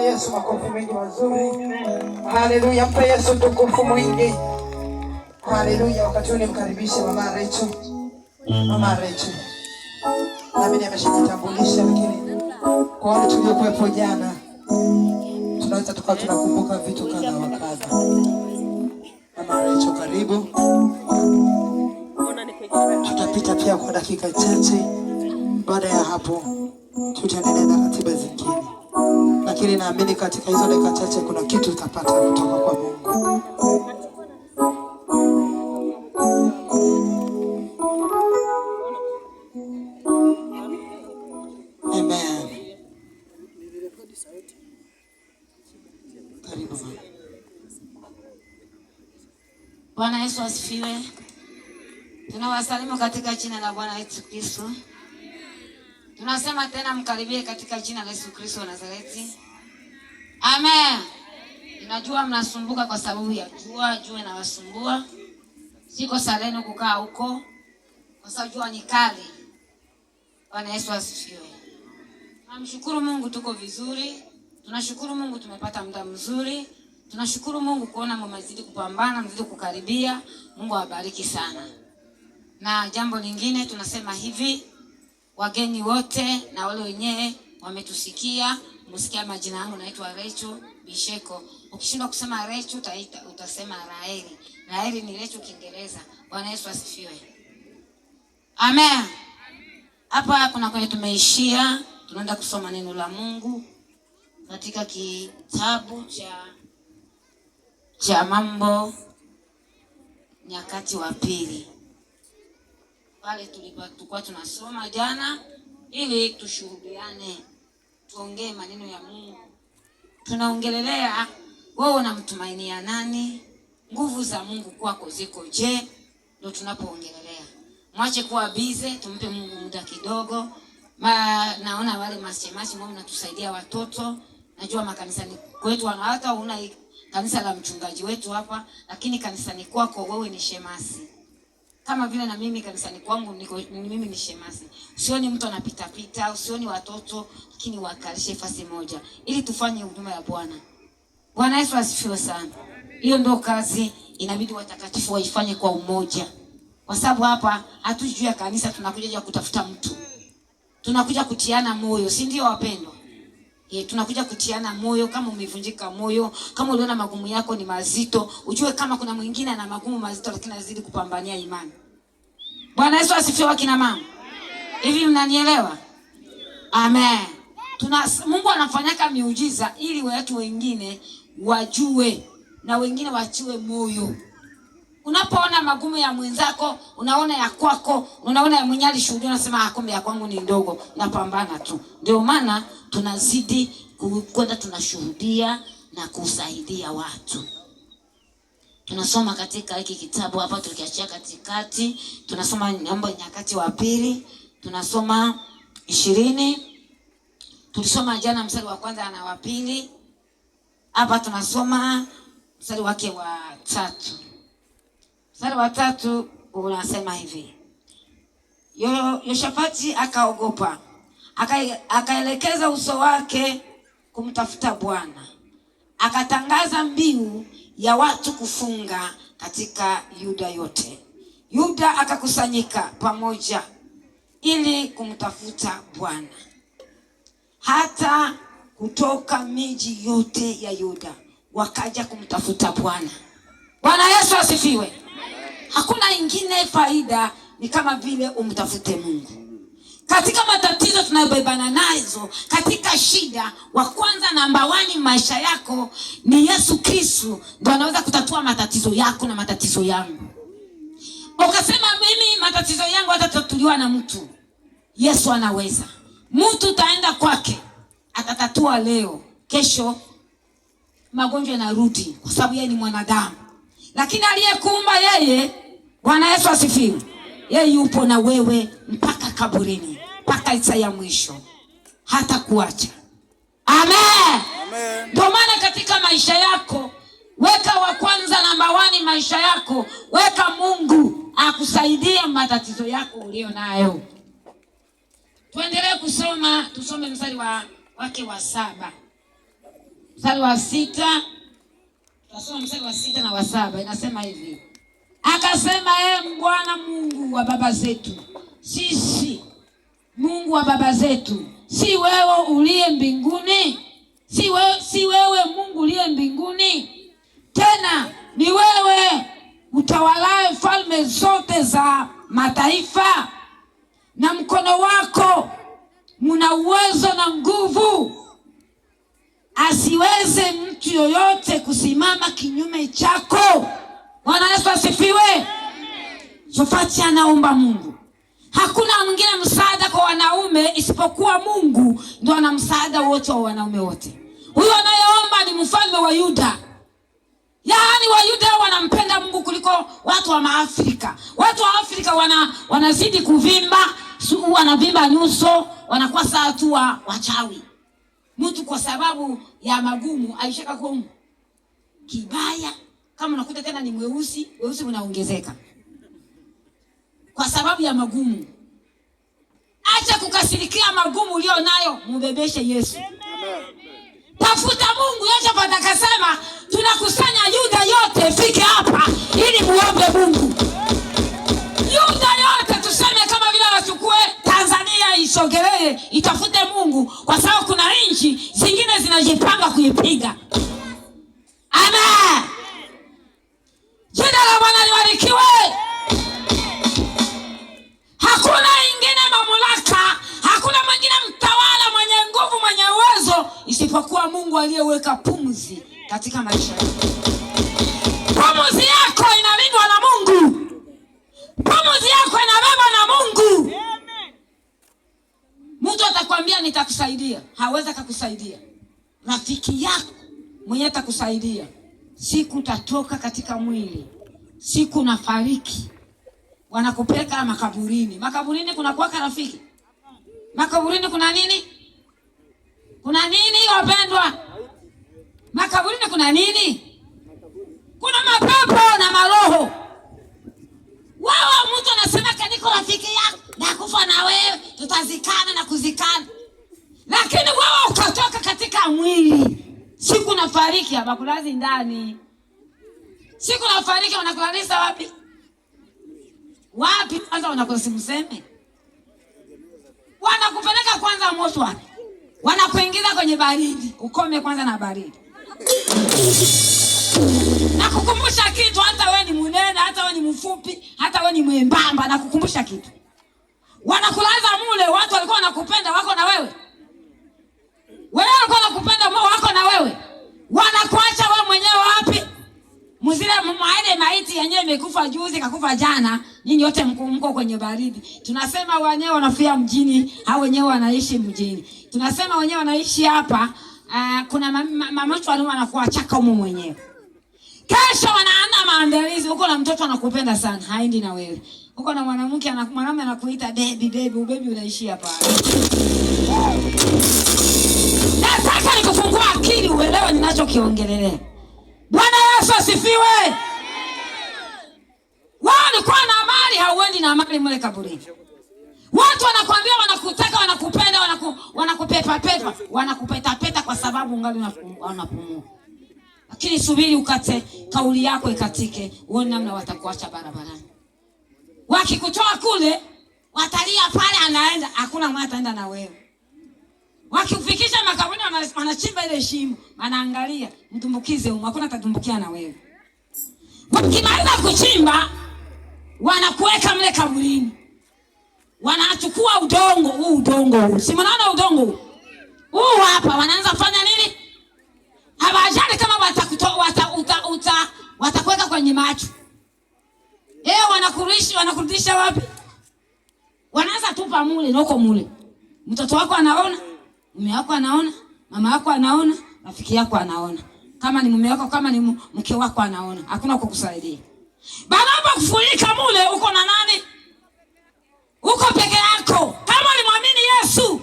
Yesu makofi mengi mazuri. Haleluya, mpe Yesu tukufu mwingi. Haleluya. Wakati ule mkaribishe Mama Rachel. Mama Rachel. Na mimi nimeshajitambulisha, lakini kwa wale tuliokuwepo jana tunaweza tukawa tunakumbuka vitu kadha wa kadha. Mama Rachel, karibu. Tutapita pia kwa dakika chache. Baada ya hapo tutaendelea na ratiba zingine, lakini naamini katika hizo dakika chache kuna kitu utapata kutoka kwa Mungu. Amen. Karibu. Bwana Yesu asifiwe. Tunawasalimu katika jina la Bwana Yesu Kristo. Tunasema tena mkaribie katika jina la Yesu Kristo wa Nazareti. Amen. Ninajua mnasumbuka kwa sababu ya jua inawasumbua. Siko saleno kukaa huko kwa sababu jua ni kali. Bwana Yesu asifiwe. Tunamshukuru Mungu tuko vizuri. Tunashukuru Mungu tumepata muda mzuri. Tunashukuru Mungu kuona mmezidi kupambana, mmezidi kukaribia. Mungu awabariki sana. Na jambo lingine tunasema hivi, wageni wote na wale wenyewe wametusikia, msikia majina yangu naitwa Rachel Bisheko. Ukishindwa kusema Rachel utasema Raeli. Raeli ni Rachel Kiingereza. Bwana Yesu asifiwe. Amen. Hapa kuna kwenye tumeishia, tunaenda kusoma neno la Mungu katika kitabu cha Mambo Nyakati wa Pili. Pale tulikuwa tunasoma jana ili tushuhudiane, tuongee maneno ya Mungu. Tunaongelelea wewe unamtumainia nani? Nguvu za Mungu kwako ziko je? Ndio tunapoongelelea. Mwache kuwa busy, tumpe Mungu muda kidogo. Naona wale masemaji mbona mnatusaidia watoto. Najua makanisani kwetu hata una kanisa la mchungaji wetu hapa, lakini kanisani kwako wewe ni shemasi. Kama vile na mimi kanisani kwangu mimi ni shemasi. Usioni mtu anapita pita, usioni watoto, lakini wakalishe fasi moja ili tufanye huduma ya Bwana. Bwana Yesu asifiwe sana. Hiyo ndio kazi inabidi watakatifu waifanye kwa umoja. Kwa sababu hapa hatujui ya kanisa tunakuja kutafuta mtu. Tunakuja kutiana moyo, si ndio wapendwa? Tunakuja kutiana moyo. Kama umevunjika moyo, kama uliona magumu yako ni mazito, ujue kama kuna mwingine ana magumu mazito lakini anazidi kupambania imani. Bwana Yesu asifiwe kina mama. Hivi mnanielewa? Amen. Mungu anafanyaka miujiza ili watu wengine wajue na wengine wachue moyo. Unapoona magumu ya mwenzako, unaona ya kwako, unaona ya mwenye alishuhudia, unasema kumbe ya kwangu ni ndogo, napambana tu. Ndio maana tunazidi kwenda tunashuhudia na kusaidia watu. Tunasoma katika hiki kitabu hapa tukiachia katikati, tunasoma Mambo Nyakati wa Pili, tunasoma 20. Tulisoma jana mstari wa kwanza na wa pili. Hapa tunasoma mstari wake wa 3. Mstari wa 3 unasema hivi. Yoshafati akaogopa, akaelekeza uso wake kumtafuta Bwana. Akatangaza mbiu ya watu kufunga katika Yuda yote. Yuda akakusanyika pamoja ili kumtafuta Bwana. Hata kutoka miji yote ya Yuda wakaja kumtafuta Bwana. Bwana Yesu asifiwe. Hakuna ingine faida ni kama vile umtafute Mungu. Katika matatizo tunayobebana nazo, katika shida, wa kwanza namba 1 maisha yako ni Yesu Kristo. Ndio anaweza kutatua matatizo yako na matatizo yangu. Ukasema mimi matatizo yangu hatatatuliwa na mtu. Yesu anaweza. Mtu taenda kwake, atatatua leo, kesho magonjwa yanarudi kwa sababu yeye ni mwanadamu. Lakini aliyekuumba yeye, Bwana Yesu asifiwe, yeye yupo na wewe mpaka kaburini, mpaka isa ya mwisho, hata kuacha. Amen. Ndio maana katika maisha yako weka wa kwanza namba 1 maisha yako, weka Mungu akusaidie matatizo yako ulio nayo. Tuendelee kusoma, tusome mstari wake wa 7. mstari wa 6. Tutasoma mstari wa 6 na wa 7. Inasema hivi: akasema, Bwana Mungu wa baba zetu sisi, Mungu wa baba zetu, si wewe uliye mbinguni? Si wewe Mungu uliye mbinguni? Tena ni wewe utawalaye falme zote za mataifa, na mkono wako muna uwezo na nguvu, asiweze mtu yoyote kusimama kinyume chako. Bwana Yesu asifiwe. Shofati anaomba Mungu. Hakuna mwingine msaada kwa wanaume isipokuwa Mungu, ndio ana msaada wote wa wanaume wote. Huyo anayeomba ni mfalme wa Yuda. Yaani Wayuda wanampenda Mungu kuliko watu wa Afrika. Watu wa Afrika wanazidi kuvimba, wanavimba nyuso, wanakuwa saa tu wachawi. Mtu kwa sababu ya magumu aishaka kwa kibaya. Kama unakuta tena ni weusi unaongezeka kwa sababu ya magumu. Acha kukasirikia magumu ulio nayo, mbebeshe Yesu. Tafuta Mungu. Yote patakasema tunakusanya Yuda yote fike hapa ili muombe Mungu. Yuda yote tuseme kama vile wachukue Tanzania isogelee itafute Mungu, kwa sababu kuna nchi zingine zinajipanga kuipiga. Amen. Jina la Bwana libarikiwe. Hakuna ingine mamlaka, hakuna mwingine mtawala mwenye nguvu, mwenye uwezo isipokuwa Mungu aliyeweka pumzi katika maisha yako. Pumzi yako inalindwa na Mungu. Pumzi yako inabebwa na Mungu. Mtu atakwambia nitakusaidia, hawezi kukusaidia. Rafiki yako mwenye atakusaidia, siku utatoka katika mwili, siku unafariki, wanakupeleka makaburini. Makaburini kuna kuwaka rafiki? Makaburini kuna nini? Kuna nini wapendwa? Makaburini kuna nini? Kuna mapepo na maroho. Wewe mtu anasema kaniko rafiki yako, nakufa na wewe, tutazikana na kuzikana. Lakini wewe ukatoka katika mwili, siku unafariki, hapakulazi ndani. Siku unafariki wanakulalisa wapi? Wapi kwanza wanakosimseme? Wanakupeleka kwanza moto, wanakuingiza kwenye baridi, ukome kwanza na baridi. Na kukumbusha kitu, hata wewe ni munene, hata wewe ni mfupi, hata wewe ni mwembamba, na kukumbusha kitu. Wanakulaza mule, watu walikuwa wanakupenda wako na wewe. Wewe walikuwa wanakupenda wako na wewe. Wanakuacha wewe mwenyewe wapi? Mzile mwaide maiti yenyewe imekufa juzi, kakufa jana, nyinyi wote mko kwenye baridi. Tunasema wenyewe wanafia mjini, hao wenyewe wanaishi mjini. Tunasema wenyewe wanaishi hapa, kuna mamacho wanakuwa chaka humo mwenyewe. Kesho wanaanza maandalizi, huko na mtoto anakupenda sana, haendi na wewe. Huko na mwanamke mwanamume anakuita baby, ubaby unaishi hapa. Nataka nikufungua akili uelewe ninachokiongelelea. Bwana Yesu asifiwe. Wao walikuwa na mali, hauendi na mali mle kaburini. Watu wanakuambia wanakutaka, wanakupenda, wanakupepa, wanakupeta kwa sababu ungali unapumua. Lakini subiri ukate, kauli yako ikatike, uone namna watakuacha barabarani. Wakikutoa kule, watalia pale anaenda, hakuna mtu ataenda na wewe. Wakifikisha makaburini wanachimba ile shimo, wanaangalia mtumbukize huko, hakuna atatumbukia na wewe. Wakimaliza kuchimba, wanakuweka mle kaburini. Wanachukua udongo huu. Si mnaona udongo huu hapa, wanaanza fanya nini? Hawajali kama watakuweka kwenye macho. Wanakurudisha wapi? Wanaanza tupa mule, noko mule. Mtoto wako anaona, mume wako anaona, mama wako anaona, rafiki yako anaona. Kama ni mume wako, kama ni mke wako anaona. Hakuna kukusaidia. Baada kufurika mule, uko na nani? Uko peke yako. Kama ulimwamini Yesu.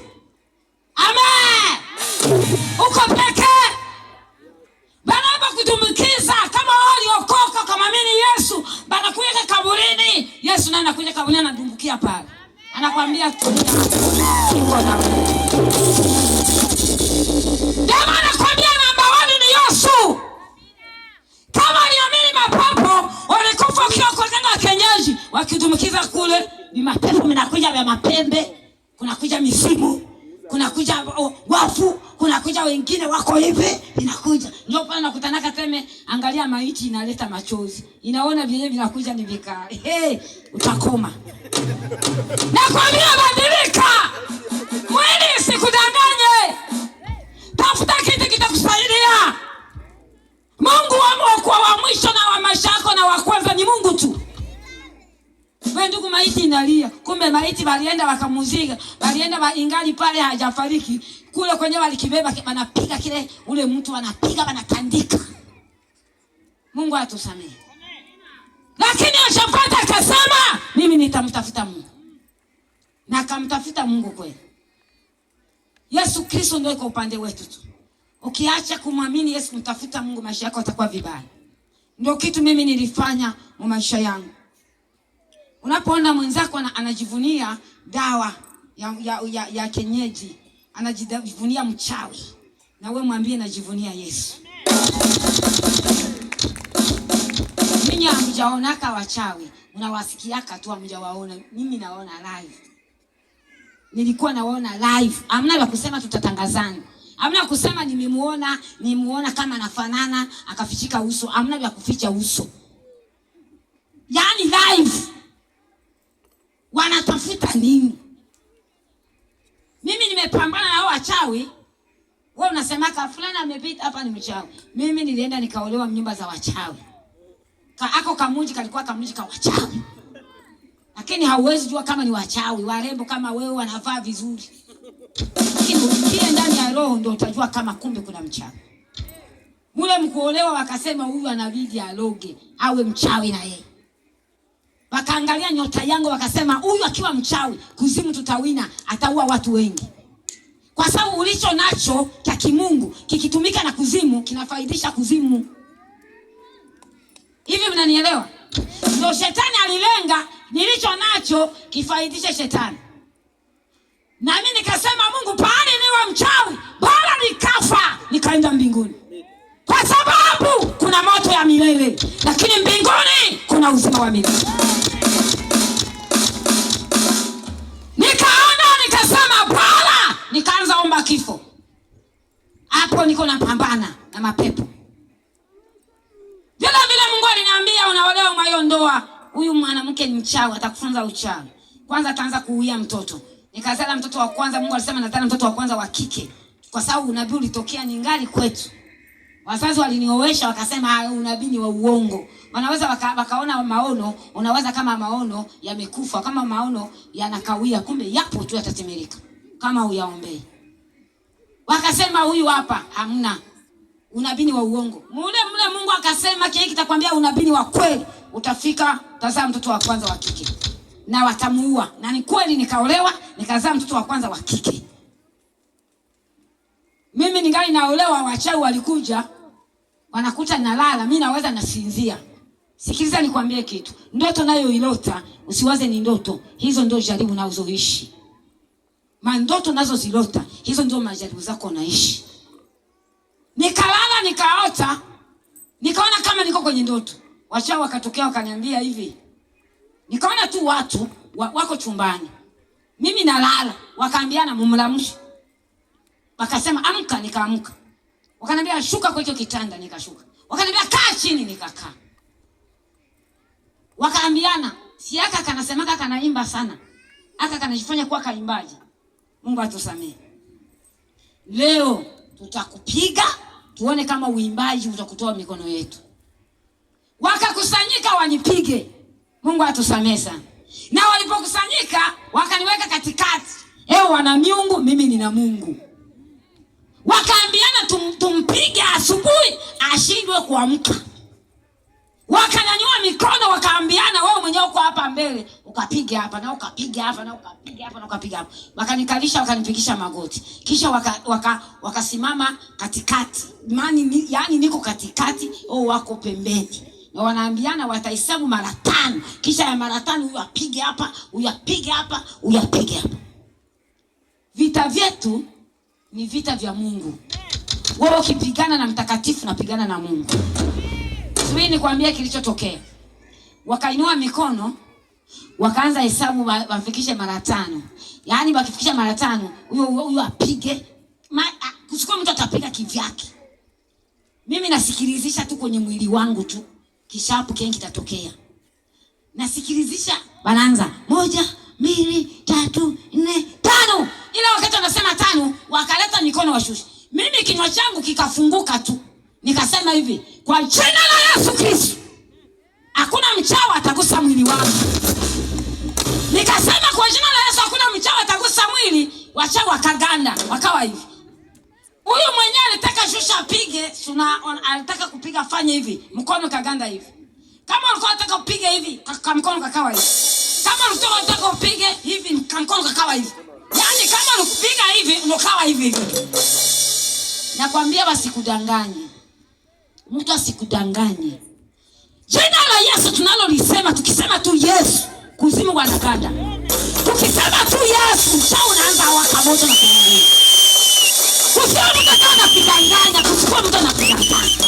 Amen. Uko peke. Baada kutumbukiza, kama waliokoka kama mimi Yesu, baada kuweka kaburini, Yesu naye anakuja kaburini anadumbukia pale. Anakuambia tulia. Uko na wewe. Jamaa anakuambia namba 1 pembe, kunakuja misimu, kunakuja wafu, kunakuja wengine wako hivi, inakuja. Ndio pale nakutanaka teme, angalia maiti inaleta machozi. Inaona vyenyewe vinakuja ni vikali. Utakoma. Nakwambia badilika. Mwili sikudanganye. Tafuta kitu kitakusaidia. Mungu wa mwisho na wa maisha yako na wa kwanza ni Mungu tu. Wewe ndugu, maiti inalia. Kumbe maiti walienda wakamuziga. Walienda ingali pale hajafariki. Kule kwenye walikibeba wanapiga kile ule mtu wanapiga wanatandika. Mungu atusamehe. Lakini Yehoshafati akasema mimi nitamtafuta Mungu. Na akamtafuta Mungu kweli. Yesu Kristo ndio yuko upande wetu tu. Ukiacha kumwamini Yesu, kumtafuta Mungu, maisha yako yatakuwa vibaya. Ndio kitu mimi nilifanya mu maisha yangu. Unapoona mwenzako anajivunia dawa ya kienyeji, anajivunia mchawi, na wewe mwambie najivunia Yesu. Mimi hamjaonaka wachawi, unawasikiaka tu, hamjawaona. Mimi naona live. Nilikuwa naona live. Hamna la kusema tutatangazana. Hamna kusema nimemuona kama anafanana akafichika uso. Hamna vya kuficha uso. Yaani live. Wanatafuta nini? Mimi nimepambana na hao wachawi. Wewe unasema fulani amepita hapa ni mchawi. Mimi nilienda nikaolewa nyumba za wachawi. Ako kamuji kalikuwa kamuji ka wachawi. Lakini hauwezi jua kama ni wachawi, warembo kama wewe wanavaa vizuri. Lakini ndani ya roho ndio utajua kama kumbe kuna mchawi. Mule mkuolewa wakasema huyu anabidi aloge, awe mchawi na yeye. Wakaangalia nyota yangu wakasema huyu akiwa mchawi, kuzimu tutawina, ataua watu wengi. Kwa sababu ulicho nacho cha kimungu kikitumika na kuzimu kinafaidisha kuzimu. Hivi mnanielewa? Ndio shetani alilenga nilicho nacho kifaidishe shetani. Na mimi nikasema Mungu, pale niwe mchawi, bora nikafa nikaenda mbinguni. Kwa sababu kuna moto ya milele, lakini mbinguni kuna uzima wa milele. Nikasema bora, nikaanza omba kifo. Hapo niko napambana na mapepo. Vile Mungu aliniambia unaolewa mwa ndoa, huyu mwanamke ni mchawi, atakufunza uchawi. Kwanza ataanza kuuia mtoto. Nikazala mtoto wa kwanza, Mungu alisema nazala mtoto wa kwanza wa kike. Kwa sababu unabii ulitokea ningali kwetu. Wazazi waliniowesha wakasema unabii ni wa uongo. Wanaweza wakaona maono, unaweza kama maono yamekufa, kama maono yanakawia, kumbe yapo tu yatatimilika kama uyaombee. Wakasema huyu hapa hamna. Unabii ni wa uongo. Mule Mungu akasema kile kitakwambia unabii ni wa kweli. Utafika utazaa mtoto wa kwanza wa kike. Na watamuua. Na ni kweli nikaolewa, nikazaa mtoto wa kwanza wa kike. Mimi ningali naolewa, wachawi walikuja, wanakuta nalala, mimi naweza nasinzia. Sikiliza nikwambie kitu. Ndoto nayo ilota, usiwaze ni ndoto. Hizo ndio jaribu unazoishi. Mandoto nazo zilota, hizo ndio majaribu zako unaishi. Nikalala nikaota, nikaona kama niko kwenye ndoto. Wachawi wakatokea wakaniambia hivi. Nikaona tu watu wako chumbani. Mimi nalala, wakaambiana mumlamshi. Wakasema amka, nikaamka. Wakaniambia shuka kwa hiyo kitanda, nikashuka. Wakaniambia kaa chini, nikakaa. Wakaambiana, si aka kanasemaka kanaimba sana. Aka kanajifanya kuwa kaimbaji. Mungu atusamee. Leo tutakupiga, tuone kama uimbaji utakutoa mikono yetu. Wakakusanyika wanipige. Mungu atusamee sana. Na walipokusanyika wakaniweka katikati. Wana miungu, mimi nina Mungu. Wakaambiana tumpige asubuhi ashindwe kuamka. Wakanyanyua mikono wakaambiana wewe mwenyewe uko hapa mbele, ukapiga hapa na ukapiga hapa na ukapiga hapa na ukapiga hapa. Wakanikalisha wakanipigisha magoti. Kisha wakasimama katikati. Yaani niko katikati, wako pembeni. Na wanaambiana watahesabu mara 5. Kisha ya mara 5 huyu apige hapa, huyu apige hapa, huyu apige hapa. Vita vyetu ni vita vya Mungu. Wewe ukipigana na mtakatifu napigana na Mungu. Subiri nikwambie kilichotokea. Wakainua mikono, Wakaanza hesabu wafikishe mara 5. Yaani wakifikisha mara 5, huyo apige. Kuchukua mtu atapiga kivyake. Mimi nasikilizisha tu kwenye mwili wangu tu. Kishapu kengi kitatokea. Nasikilizisha wanaanza 1, 2, 3, 4, 5. Ila wakati wanasema 5, wakaleta mikono washusha. Mimi kinywa changu kikafunguka tu. Nikasema hivi, kwa jina la Yesu Kristo, hakuna mchawi atagusa mwili wangu. Nikasema kwa jina la Yesu hakuna mchawi atagusa mwili. Wachawi wakaganda, wakawa hivi. Huyu mwenyewe alitaka shusha apige, alitaka kupiga fanye hivi, mkono kaganda hivi. Kama ulikuwa unataka kupiga hivi, mkono kakawa hivi. Kama ulikuwa unataka kupiga hivi, mkono kakawa hivi. Yaani kama ulipiga hivi, unokawa hivi hivi. Nakwambia wasikudanganye. Mtu asikudanganye. Jina la Yesu tunalolisema, tukisema tu Yesu, kuzimu wanakanda. Tukisema tu Yesu, chao unaanza waka moto na kuingia. Kusiwa mtu anakudanganya, kusiwa mtu anakudanganya.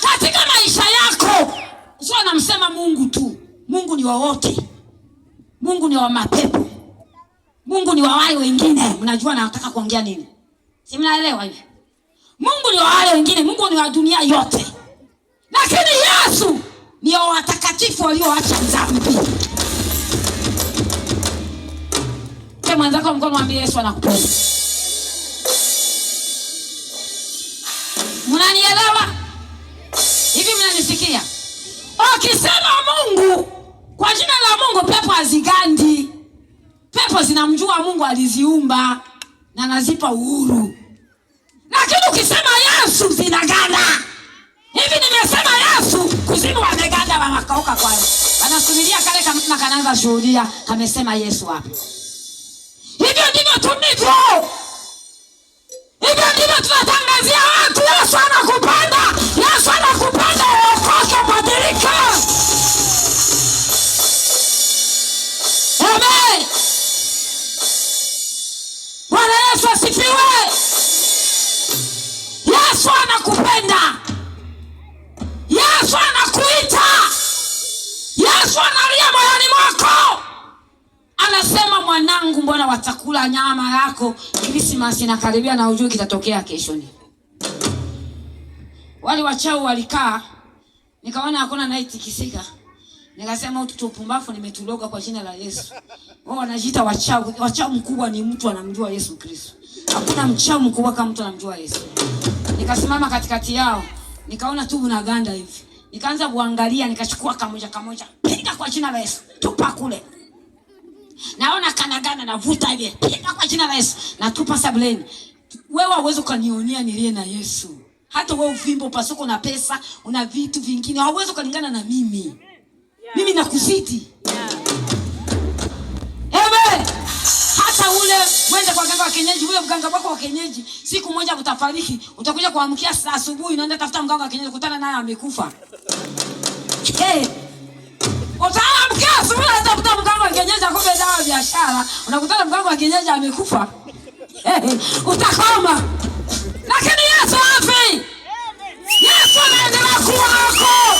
Katika maisha yako, usio unamsema Mungu tu. Mungu ni wa wote. Mungu ni wa mapepo. Mungu ni wa wale wengine. Mnajua nataka kuongea nini? Si mnaelewa hivi? Mungu ni wa wale wengine, Mungu ni wa dunia yote. Lakini Yesu ni wa watakatifu walioacha dhambi. Kwa mwanzako mkono mwambie Yesu anakupenda. Mnanielewa? Hivi mnanisikia? Ukisema Mungu, kwa jina la Mungu pepo hazigandi. Pepo zinamjua Mungu aliziumba na anazipa uhuru. Lakini ukisema Yesu zinaganda. Hivi nimesema Yesu, kuzimu wameganda wanakauka kwao. Wanasubiria kale kama kanaanza shuhudia, kamesema Yesu hapa. Hivyo ndivyo tulivyo. Hivyo ndivyo tunatangazia watu, Yesu anakupenda. Yesu anakupenda, uokoke, badilika. Amen. Bwana Yesu asifiwe. Yesu anakupenda. Yesu anakuita. Yesu analia moyoni mwako. Anasema, mwanangu, mbona watakula nyama yako? Krismasi inakaribia na ujue kitatokea kesho ni. Wale wachawi walikaa, nikaona hakuna naitikisika. Nikasema utu pumbafu nimetuloga kwa jina la Yesu. Wao wanajiita wachawi. Wachawi mkubwa ni mtu anamjua Yesu Kristo. Hakuna mchawi mkubwa kama mtu anamjua Yesu. Nikasimama katikati yao, nikaona tu unaganda hivi. Nikaanza kuangalia, nikachukua kamoja, piga kwa jina la Yesu, tupa kule. Naona kanagana navuta hivi, piga kwa jina la Yesu, na tupa sabuleni. Wewe huwezi kunionea nilie na Yesu. Hata wewe uvimbo pasuko na pesa, una vitu vingine, hauwezi kulingana na mimi. Mimi nakuzidi. Amen. Hata ule mwende kwa mganga wa kienyeji, ule mganga wako wa kienyeji, siku moja utafariki, utakuja kuamkia saa asubuhi unaenda tafuta mganga wa kienyeji, kutana naye amekufa. Utaamkia asubuhi unatafuta mganga wa kienyeji akupe dawa ya biashara, unakutana mganga wa kienyeji amekufa. Utakoma. Lakini Yesu hafi. Yesu anaendelea kuwa wako.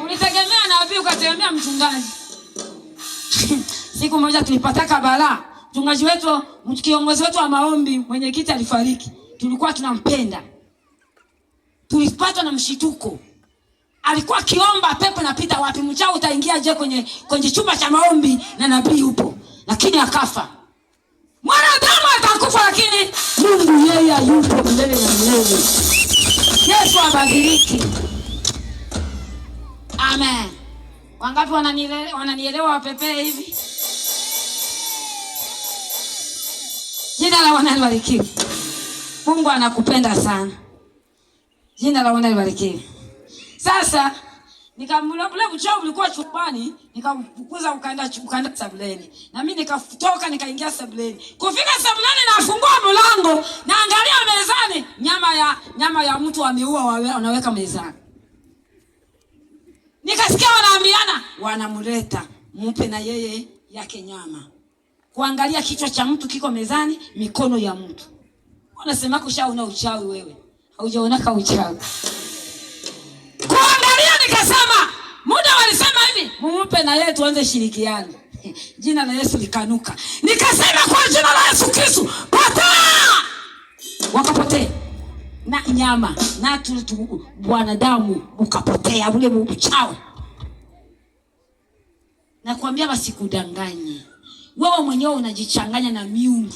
Ulitegemea nabii ukategemea mchungaji. Siku moja tulipataka balaa. Mchungaji wetu, kiongozi wetu wa maombi, mwenyekiti alifariki. Tulikuwa tunampenda. Tulipatwa na mshituko. Alikuwa kiomba pepo napita wapi, mchao utaingia je kwenye chumba cha maombi na nabii upo. Lakini akafa. Mwanadamu atakufa, lakini Mungu yeye yupo milele na milele. Yesu abadiliki. Amen. Wangapi wananielewa wapepee hivi? Jina la Bwana libarikiwe. Mungu anakupenda sana. Jina la Bwana libarikiwe. Sasa nikamlabula mchao ulikuwa chumbani, nikamfukuza ukaenda sabuleni. Na mimi nikatoka nikaingia sabuleni. Kufika sabuleni nafungua mlango, naangalia mezani nyama ya mtu ameua wanaweka mezani. Nikasikia wanaambiana, wanamleta, mpe na yeye yake nyama. Kuangalia kichwa cha mtu kiko mezani, mikono ya mtu. Unasema kushaona uchawi wewe. Haujaona ka uchawi. Kuangalia nikasema, muda walisema hivi, mumpe na yeye tuanze shirikiano. Jina la Yesu likanuka. Nikasema kwa jina la Yesu Kristo, potea! Wakapotea. Na nyama, na tu wanadamu ukapotea ule uchawi. Nakwambia wasikudanganye. Wewe mwenyewe unajichanganya na miungu.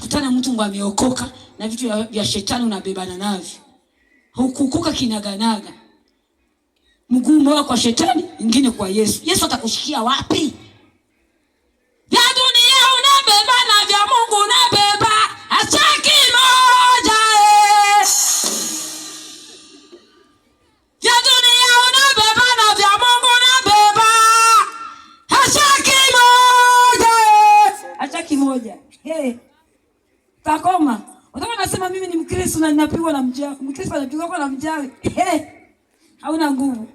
Kutana mtu ngo ameokoka na vitu vya shetani unabebana navyo. Hukukuka kinaganaga. Mguu mmoja kwa shetani, mwingine kwa Yesu. Yesu atakushikia wapi? Vya dunia unabeba na vya Mungu unabeba. Acha kimoja Vya dunia unabeba na vya Mungu unabeba. Acha kimoja Acha kimoja. Takoma. Unataka nasema mimi ni Mkristo na ninapigwa na mchawi. Mkristo anapigwa na mchawi. Hauna nguvu.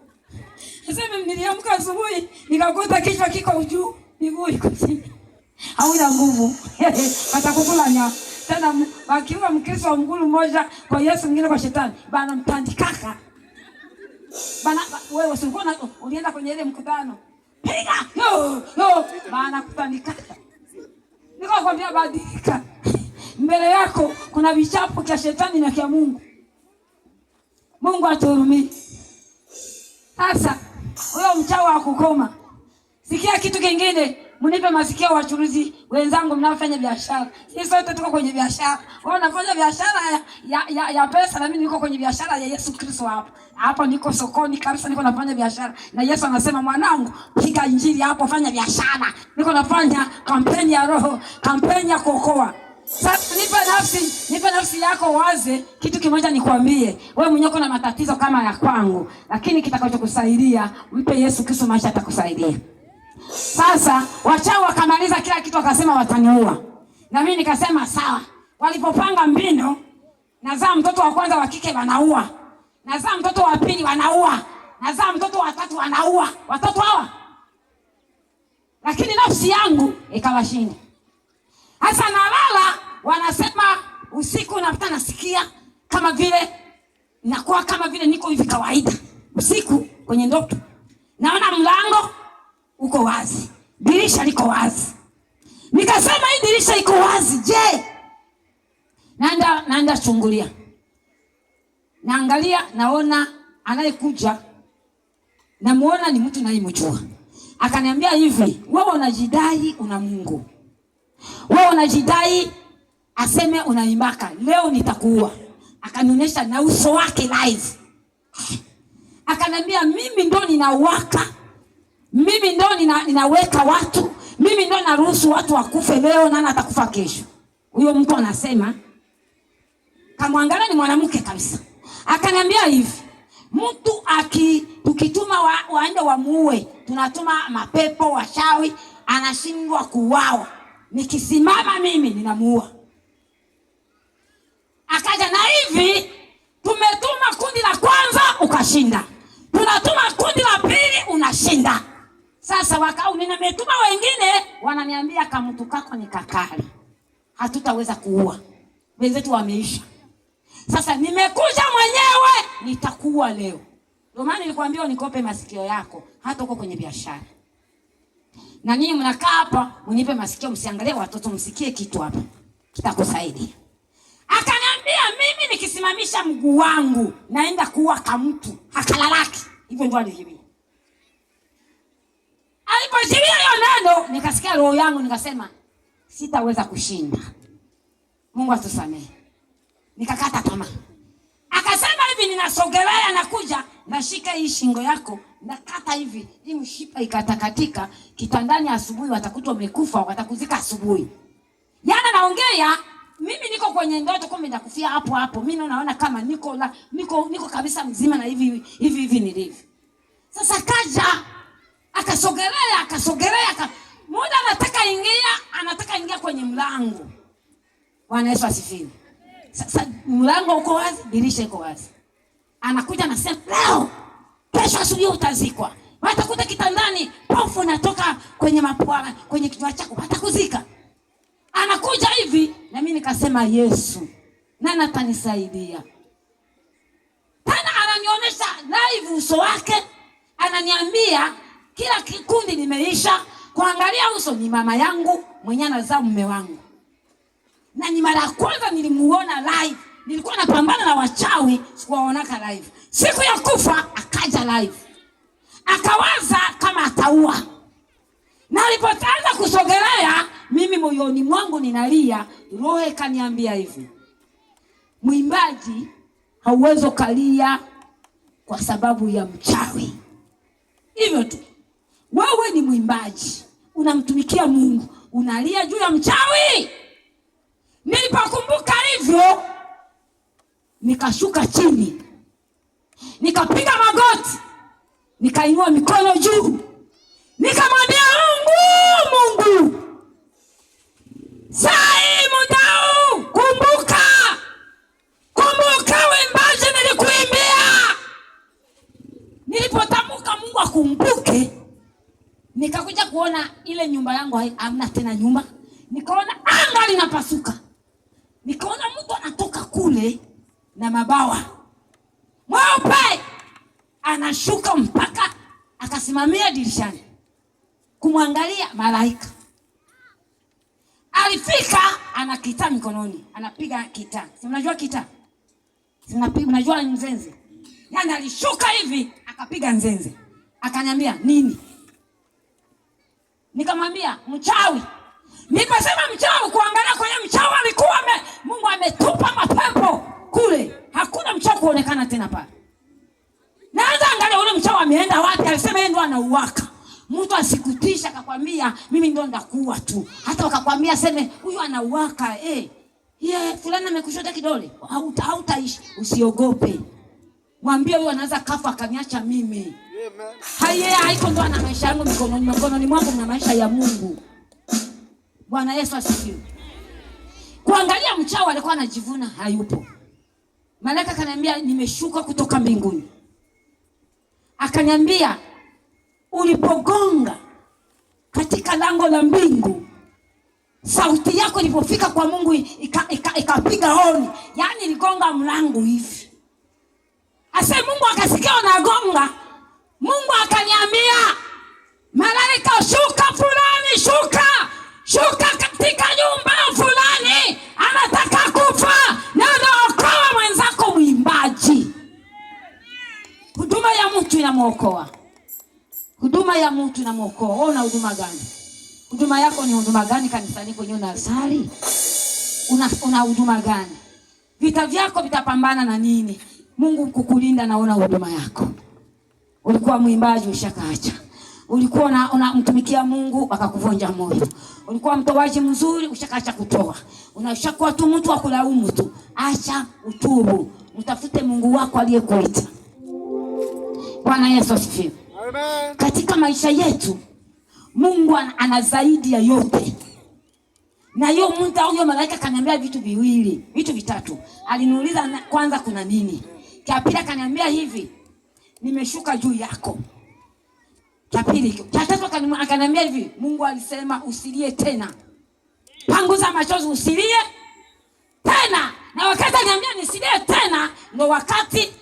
Sasa mimi niliamka asubuhi nikakuta kichwa kiko juu, miguu iko chini. Hauna nguvu. Watakukula nya. Tena wakiwa Mkristo wa mguu mmoja kwa Yesu mwingine kwa shetani, bana mtandikaka. Bana wewe usikona ulienda kwenye ile mkutano. Piga! Yo! Bana kutandikaka. Nikakwambia badilika. Mbele yako kuna vichapo vya shetani na vya Mungu. Mungu atuhurumie. Sasa huyo mchawi akukoma. Sikia kitu kingine, mnipe masikio wachuruzi wenzangu mnaofanya biashara. Sisi sote tuko kwenye biashara. Wewe unafanya biashara ya pesa na mimi niko kwenye biashara ya Yesu Kristo hapa. Hapa niko sokoni kabisa, niko nafanya biashara. Na Yesu anasema mwanangu, piga injili hapo, fanya biashara. Niko nafanya kampeni ya roho, kampeni ya kuokoa. Sasa nipe nafsi yako waze. Kitu kimoja nikwambie, wewe mwenyewe uko na matatizo kama ya kwangu, lakini kitakachokusaidia mpe Yesu Kristo, maisha atakusaidia. Sasa wachawi wakamaliza kila kitu, wakasema wataniua. Na mimi nikasema sawa. Walipopanga mbino, nazaa mtoto wa kwanza wa kike wanaua. Nazaa mtoto wa pili wanaua. Nazaa mtoto wa tatu wanaua. Watoto hawa. Lakini nafsi yangu ikawashinda. Hasa nalala, wanasema usiku napata nasikia kama vile nakuwa kama vile niko hivi kawaida. Usiku kwenye ndoto naona mlango uko wazi, dirisha liko wazi. Nikasema hii dirisha iko wazi, je? Naenda chungulia. Naangalia, naona anayekuja, namuona ni mtu nayemjua. Akaniambia hivi, wewe unajidai una Mungu. Wewe unajidai aseme unaimbaka, leo nitakuua. Akanionyesha na uso wake live. Akaniambia mimi ndo ninawaka. Mimi ndo ninaweka watu. Mimi ndo naruhusu watu wakufe leo na atakufa kesho. Huyo mtu anasema, kamwangalia ni mwanamke kabisa. Akaniambia hivi, mtu tukituma waende wamuue, tunatuma mapepo washawi, anashindwa kuuawa. Nikisimama mimi ninamuua. Akaja na hivi, tumetuma kundi la kwanza ukashinda. Tunatuma kundi la pili unashinda. Sasa wakao nimetuma wengine wananiambia kamtu kako ni kakali. Hatutaweza kuua. Wenzetu wameisha. Sasa nimekuja mwenyewe nitakuua leo. Ndio maana nilikwambia nikope masikio yako hata uko kwenye biashara. Na ninyi mnakaa hapa, mnipe masikio, msiangalie watoto, msikie kitu hapa. Kitakusaidia. Akaniambia mimi nikisimamisha mguu wangu naenda kuua kamtu, hakalalaki. Hivyo ndio alivyo. Alipojilia hiyo neno, nikasikia roho yangu nikasema sitaweza kushinda. Mungu atusamehe. Nikakata tamaa. Akasema hivi, ninasogelea nakuja, nashika hii shingo yako, nakata hivi, hii mshipa ikatakatika, kitandani asubuhi watakuta umekufa, watakuzika asubuhi. Yana naongea, mimi niko kwenye ndoto kumbe nakufia hapo hapo. Mimi naona kama niko kabisa mzima na hivi nilivyo. Sasa kaja, akasogelea, muda anataka ingia kwenye mlango. Bwana Yesu asifiwe. Sasa mlango uko wazi, dirisha iko wazi. Anakuja na sema, "Leo kesho asubuhi utazikwa." Watakuta kitandani, pofu natoka kwenye mapua, kwenye kichwa chako, watakuzika. anakuja hivi, na mimi nikasema Yesu, nani atanisaidia? Tena ananionyesha live uso wake, ananiambia kila kikundi nimeisha. Kuangalia uso ni mama yangu mwenye anazaa mume wangu. Na ni mara ya kwanza nilimuona live. Nilikuwa napambana na wachawi, sikuwaonaka live. Siku ya kufa akaja live. Akawaza kama ataua. Na alipoanza kusogelea, mimi moyoni mwangu ninalia, roho kaniambia hivi: mwimbaji hauwezi kalia kwa sababu ya mchawi. Hivyo tu. Wewe ni mwimbaji, unamtumikia Mungu, unalia juu ya mchawi. Nilipokumbuka hivyo, nikashuka chini, nikapiga magoti, nikainua mikono juu, nikamwambia Mungu, sai mudau, kumbuka wimbaji nilikuimbia. Nilipotamka Mungu akumbuke, nikakuja kuona ile nyumba yangu hamna tena nyumba. Nikaona anga linapasuka. Nikaona mtu anatoka kule na mabawa mweupe, anashuka mpaka akasimamia dirishani kumwangalia malaika. Alifika, ana kitaa mikononi, anapiga kitaa. Si mnajua kitaa? Si mnajua nzenze? Yaani alishuka hivi, akapiga nzenze. Akaniambia, nini? Nikamwambia, mchawi. Nikasema mchawi, kuangalia kwenye mchawi alikuwa Mungu ametupa mapepo kule. Hakuna mchawi kuonekana tena pale. Naanza angalia ule mchawi ameenda wapi? Alisema yeye ndo anauwaka. Mtu asikutisha akakwambia mimi ndo ndakuwa tu. Hata wakakwambia sema huyu anauwaka, fulani amekushota kidole, hautaishi. Usiogope. Mwambie huyu anaweza kafa akaniacha mimi. Amen. Haiko ndo ana maisha yangu mikononi mwangu na maisha ya Mungu. Bwana Yesu asifiwe. Kuangalia mchawi alikuwa anajivuna, hayupo. Malaika kaniambia nimeshuka kutoka mbinguni. Akaniambia ulipogonga katika lango la mbingu, sauti yako ilipofika kwa Mungu ikapiga honi. Yaani iligonga mlango hivi. Ase Mungu akasikia unagonga. Mungu akaniambia, malaika shuka fulani, shuka katika nyumba fulani, anataka kufa na anaokoa mwenzako mwimbaji. Huduma ya mtu inamuokoa. Huduma ya mtu inamuokoa. Una huduma gani? Huduma yako ni huduma gani kanisani kwenye unasali? Una huduma gani? Vita vyako vitapambana na nini? Mungu kukulinda na una huduma yako. Ulikuwa mwimbaji ushakaacha. Ulikuwa unamtumikia Mungu akakuvunja moyo. Ulikuwa mtoaji mzuri ushakaacha kutoa. Unashakuwa tu mtu wa kulaumu tu. Acha utubu. Mtafute Mungu wako aliyekuita. Bwana Yesu asifiwe. Amen. Katika maisha yetu Mungu ana zaidi ya yote. Na huyo malaika kaniambia vitu vitatu. Aliniuliza kwanza kuna nini? Cha pili akaniambia hivi, nimeshuka juu yako. Cha pili, cha tatu akaniambia hivi, Mungu alisema usilie tena. Panguza machozi, usilie tena. Na wakati akaniambia nisilie tena, ndo wakati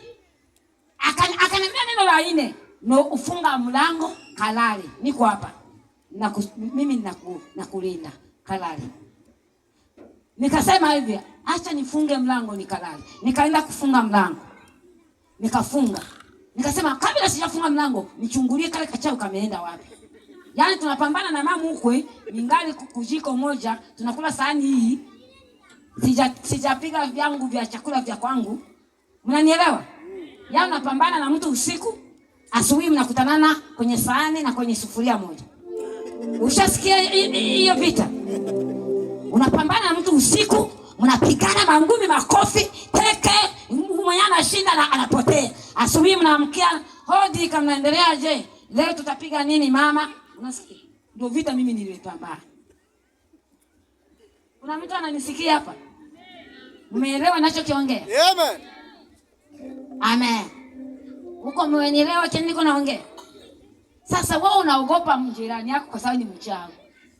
akaniambia neno la 4, no ufunga mlango kalale. Niko hapa. Mimi nakulinda kalale. Nikasema hivi, acha nifunge mlango nikalale. Nikaenda kufunga mlango. Nikafunga. Nikasema kabla sijafunga mlango, nichungulie kale kachao kameenda wapi. Yaani tunapambana na mama ukwe, ningali kujiko moja, tunakula sahani hii. Sijapiga vyangu vya chakula vya kwangu. Mnanielewa? Yaani unapambana na mtu usiku, asubuhi mnakutanana kwenye sahani na kwenye sufuria moja. Ushasikia hiyo vita? Unapambana na mtu usiku, mnapigana mangumi, makofi, teke, mwenye anashinda na anapotea. Asubuhi mnaamkia, hodi kama mnaendeleaje? Leo tutapiga nini mama? Unasikia? Ndio vita mimi nilipambana. Kuna mtu ananisikia hapa? Umeelewa ninachokiongea? Amen. Amen. Uko mmenielewa kile niko naongea? Sasa wewe unaogopa mjirani yako kwa sababu ni mchawi.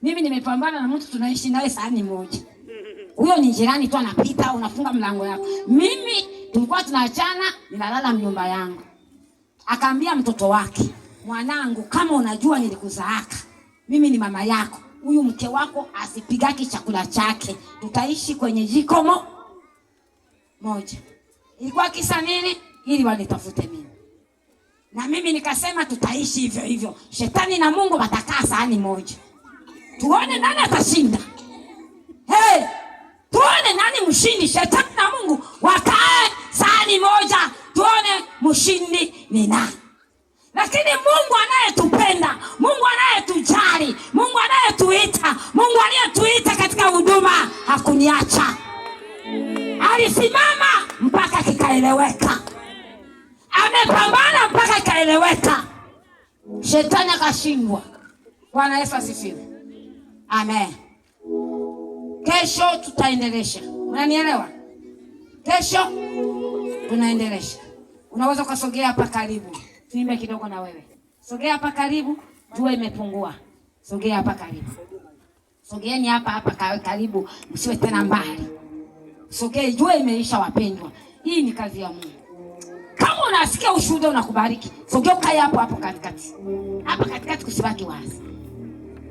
Mimi nimepambana na mtu tunaishi naye sahani moja. Huyo ni jirani tu anapita, unafunga mlango yako. Mimi tulikuwa tunaachana, ninalala nyumba yangu. Akaambia mtoto wake, mwanangu, kama unajua nilikuzaaka, mimi ni mama yako. Huyu mke wako asipigaki chakula chake. Tutaishi kwenye jiko moja. Ilikuwa kisa nini? Ili wanitafute mimi. Na mimi nikasema tutaishi hivyo hivyo. Shetani na Mungu watakaa sahani moja. Tuone nani atashinda. Hey! Tuone nani mshindi. Shetani na Mungu wakae sahani moja. Tuone mshindi ni nani. Lakini Mungu anayetupenda, Mungu anayetujali, Mungu anayetuita, Mungu aliyetuita katika huduma hakuniacha. Alisimama mpaka kikaeleweka. Amepambana mpaka kikaeleweka. Shetani akashindwa. Bwana Yesu asifiwe. Amen. Kesho tutaendelesha. Unanielewa? Kesho tunaendelesha. Unaweza kusogea hapa karibu. Tuimbe kidogo na wewe. Sogea hapa karibu, jua imepungua. Sogea hapa karibu. Sogeeni hapa karibu, msiwe tena mbali. Sogea, jua imeisha wapendwa. Hii ni kazi ya Mungu. Kama unasikia ushuhuda unakubariki, sogea ukae hapo katikati. Hapa katikati kusibaki wazi.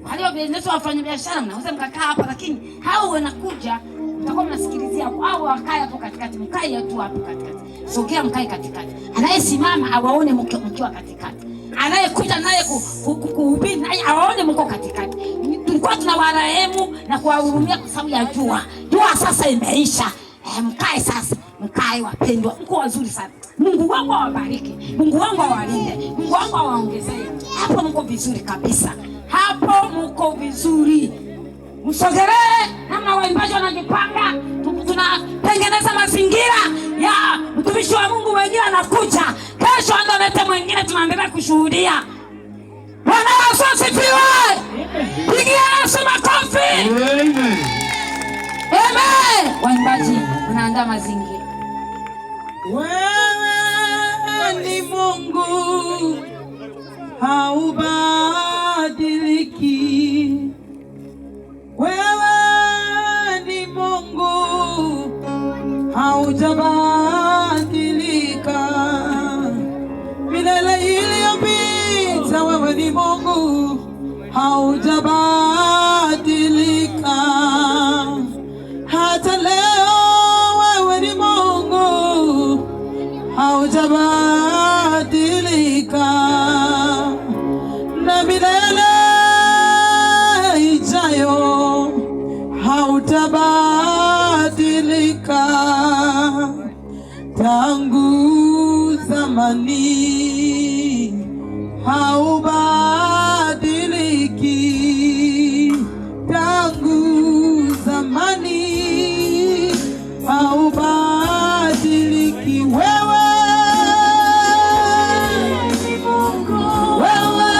Wale wafanya biashara mnaweza mkakaa hapa, lakini hao wanakuja mtakuwa mnasikilizia au wakae hapo katikati, mkae tu hapo katikati. Sogea mkae katikati. Anayesimama awaone mkiwa katikati. Anayekuja naye kuhubiri naye awaone mko katikati. Tulikuwa tunawarehemu na kuwahurumia kwa sababu ya jua. Jua sasa imeisha. Mkae sasa, mkae wapendwa. Mko wazuri sana. Mungu wangu awabariki. Mungu wangu awalinde. Mungu wangu awaongezee. Hapo mko vizuri kabisa. Hapo mko vizuri. Msogelee namna waimbaji wanajipanga. Tunatengeneza mazingira ya mtumishi wa Mungu wengine anakuja. Kesho andalete mwingine tunaendelea kushuhudia. Bwana Yesu asifiwe. Pigia Yesu makofi. Amen. Amen. Waimbaji unaandaa mazingira. Wewe ni Mungu haubadiliki. Wewe ni Mungu haujabadilika. Milele iliyopita wewe ni Mungu haujabadilika. Hata leo wewe ni Mungu haujabadilika. Na milele ijayo hautabadilika. Tangu zamani haubadiliki. Tangu zamani haubadiliki. Wewe ni Mungu. Wewe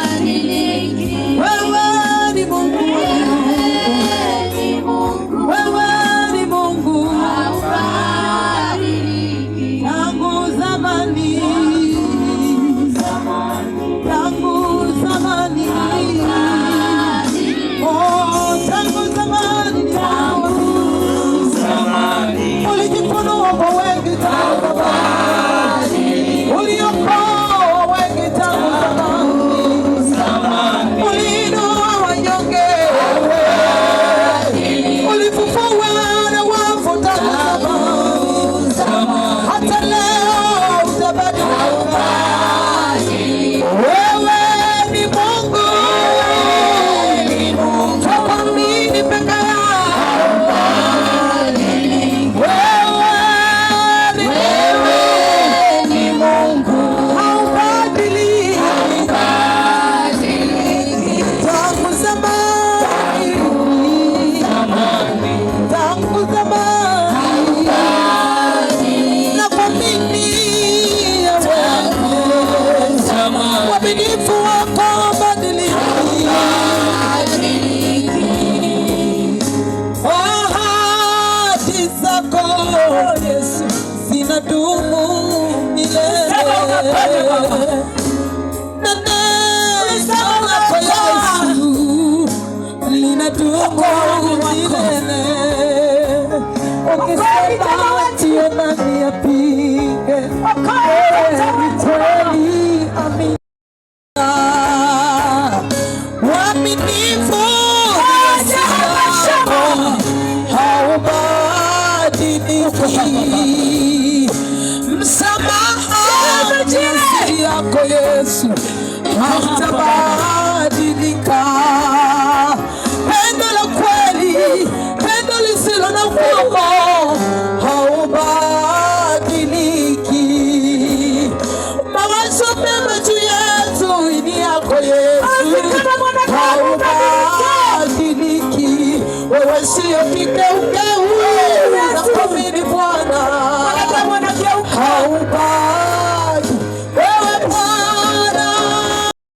haubadiliki. Wewe ni Mungu. Wewe ni Mungu haubadiliki. Tangu zamani. Tangu zamani. Oh, tangu zamani. Ulijifunua kwa wengi tangu zamani. Uliokoa wengi tangu zamani. Uliinua wanyonge. Ulifufua na wafu tangu zamani. Hata leo utabadilika. Wewe ni Mungu. Tuamini peke yako. Nene, hautabadilika. Pendo la kweli, pendo lisilo na ukomo, haubadiliki. Mawazo mema juu yetu ni yako Yesu, haubadiliki. Wewe sio kigeugeu, nakuamini Bwana, haubadiliki.